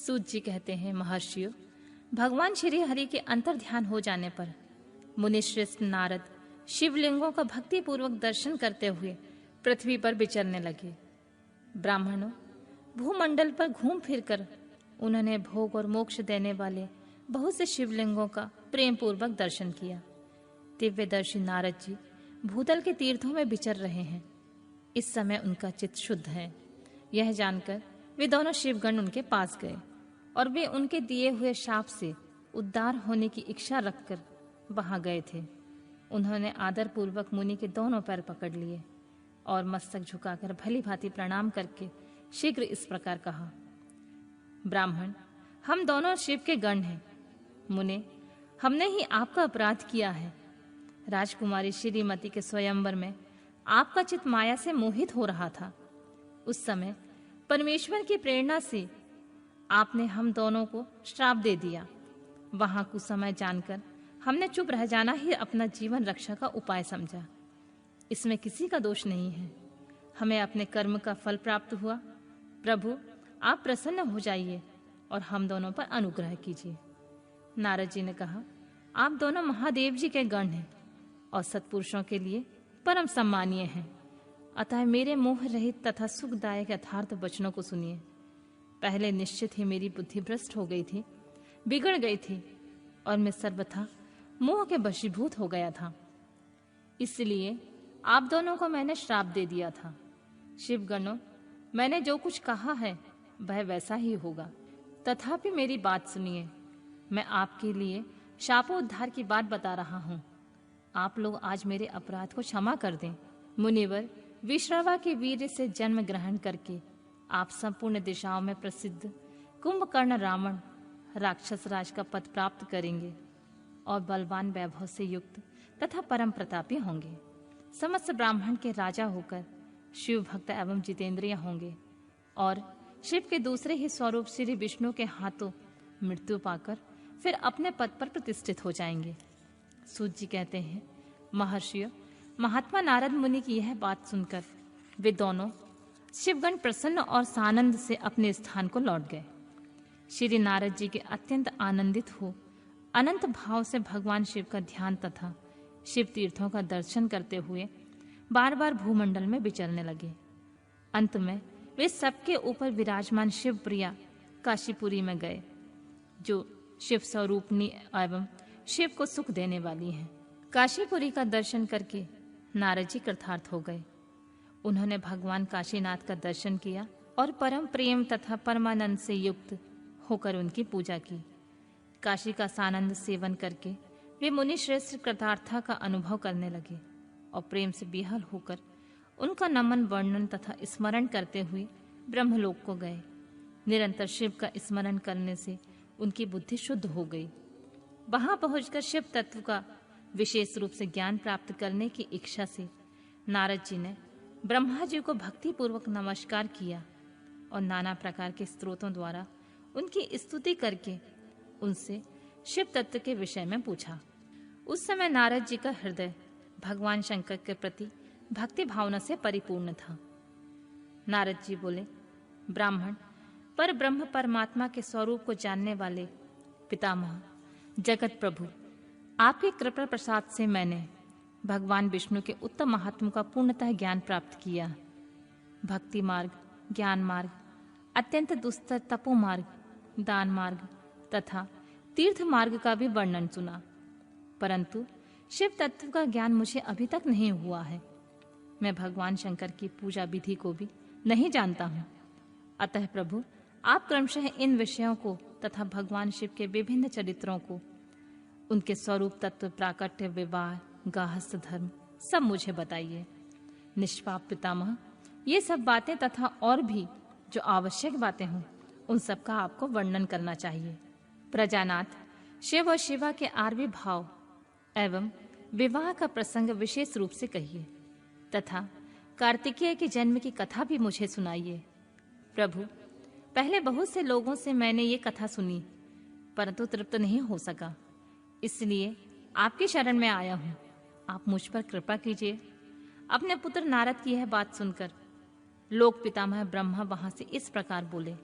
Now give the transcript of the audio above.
सूत जी कहते हैं, महर्षियों, भगवान श्री हरि के अंतर ध्यान हो जाने पर मुनिश्रेष्ठ नारद शिवलिंगों का भक्ति पूर्वक दर्शन करते हुए पृथ्वी पर विचरने लगे। ब्राह्मणों, भूमंडल पर घूम फिरकर उन्होंने भोग और मोक्ष देने वाले बहुत से शिवलिंगों का प्रेम पूर्वक दर्शन किया। दिव्यदर्शी नारद जी भूतल के तीर्थों में विचर रहे हैं। इस समय उनका चित्त शुद्ध है। यह जानकर वे दोनों शिवगण उनके पास गए और वे उनके दिए हुए शाप से उद्धार होने की इच्छा रखकर वहां गए थे। उन्होंने आदर पूर्वक मुनि के दोनों पैर पकड़ लिए और मस्तक झुकाकर भली भांति प्रणाम करके शीघ्र इस प्रकार कहा, ब्राह्मण, हम दोनों शिव के गण हैं। मुने, हमने ही आपका अपराध किया है। राजकुमारी श्रीमती के स्वयंवर में आपका चित्त माया से मोहित हो रहा था। उस समय परमेश्वर की प्रेरणा से आपने हम दोनों को श्राप दे दिया। वहां कुछ समय जानकर हमने चुप रह जाना ही अपना जीवन रक्षा का उपाय समझा। इसमें किसी का दोष नहीं है। हमें अपने कर्म का फल प्राप्त हुआ। प्रभु, आप प्रसन्न हो जाइए और हम दोनों पर अनुग्रह कीजिए। नारद जी ने कहा, आप दोनों महादेव जी के गण हैं और सत्पुरुषों के लिए परम सम्मानीय हैं। अतः मेरे मोह रहित तथा सुखदायक यथार्थ वचनों को सुनिए। पहले निश्चित ही मेरी बुद्धि भ्रष्ट हो गई थी, बिगड़ गई थी और मैं सर्वथा मोह के वशीभूत हो गया था। इसलिए आप दोनों को मैंने श्राप दे दिया था। शिवगणों, मैंने जो कुछ कहा है वह वैसा ही होगा। तथापि मेरी बात सुनिए। मैं आपके लिए शापोद्धार की बात बता रहा हूँ। आप लोग आज मेरे अपराध को क्षमा कर दें। मुनिवर, विश्रवा के वीर से जन्म ग्रहण करके आप संपूर्ण दिशाओं में प्रसिद्ध कुंभकर्ण रावण राक्षस राज का पद प्राप्त करेंगे और बलवान वैभव से युक्त तथा परम प्रतापी होंगे। समस्त ब्राह्मण के राजा होकर शिव भक्त एवं जितेंद्रिय होंगे और शिव के दूसरे ही स्वरूप श्री विष्णु के हाथों मृत्यु पाकर फिर अपने पद पर प्रतिष्ठित हो जाएंगे। सूत जी कहते हैं, महर्षियों, महात्मा नारद मुनि की यह बात सुनकर वे दोनों शिवगण प्रसन्न और सानंद से अपने स्थान को लौट गए। श्री नारद जी के अत्यंत आनंदित हो अनंत भाव से भगवान शिव का ध्यान तथा शिव तीर्थों का दर्शन करते हुए बार बार भूमंडल में विचरने लगे। अंत में वे सबके ऊपर विराजमान शिव प्रिया काशीपुरी में गए, जो शिव स्वरूपनी एवं शिव को सुख देने वाली हैं। काशीपुरी का दर्शन करके नारद जी कृतार्थ हो गए। उन्होंने भगवान काशीनाथ का दर्शन किया और परम प्रेम तथा परमानंद से युक्त होकर उनकी पूजा की। काशी का सानंद सेवन करके वे मुनि श्रेष्ठ कृतार्था का अनुभव करने लगे और प्रेम से बेहाल होकर उनका नमन वर्णन तथा स्मरण करते हुए ब्रह्मलोक को गए। निरंतर शिव का स्मरण करने से उनकी बुद्धि शुद्ध हो गई। वहां पहुंचकर शिव तत्व का विशेष रूप से ज्ञान प्राप्त करने की इच्छा से नारद जी ने ब्रह्मा जी को भक्ति पूर्वक नमस्कार किया और नाना प्रकार के स्तोत्रों द्वारा उनकी स्तुति करके उनसे शिव तत्व के विषय में पूछा। उस समय नारद जी का हृदय भगवान शंकर के प्रति भक्ति भावना से परिपूर्ण था। नारद जी बोले, ब्राह्मण, पर ब्रह्म परमात्मा के स्वरूप को जानने वाले पितामह जगत प्रभु, आपके कृपा प्रसाद से मैंने भगवान विष्णु के उत्तम महात्म का पूर्णतः ज्ञान प्राप्त किया। भक्ति मार्ग, ज्ञान मार्ग, अत्यंत दुस्तर तपो मार्ग, दान मार्ग तथा तीर्थ मार्ग का भी वर्णन सुना, परंतु शिव तत्व का ज्ञान मुझे अभी तक नहीं हुआ है। मैं भगवान शंकर की पूजा विधि को भी नहीं जानता हूँ। अतः प्रभु, आप क्रमशः इन विषयों को तथा भगवान शिव के विभिन्न चरित्रों को, उनके स्वरूप तत्व, प्राकट्य, विवाह, गाहस्थ धर्म सब मुझे बताइए। निष्पाप पितामह, ये सब बातें तथा और भी जो आवश्यक बातें हों उन सब का आपको वर्णन करना चाहिए। प्रजानाथ, शिव और शिवा के आर्वी भाव एवं विवाह का प्रसंग विशेष रूप से कहिए तथा कार्तिकेय के जन्म की कथा भी मुझे सुनाइए। प्रभु, पहले बहुत से लोगों से मैंने ये कथा सुनी, परंतु तृप्त नहीं हो सका, इसलिए आपकी शरण में आया हूँ। आप मुझ पर कृपा कीजिए। अपने पुत्र नारद की यह बात सुनकर लोक पितामह ब्रह्मा वहां से इस प्रकार बोले,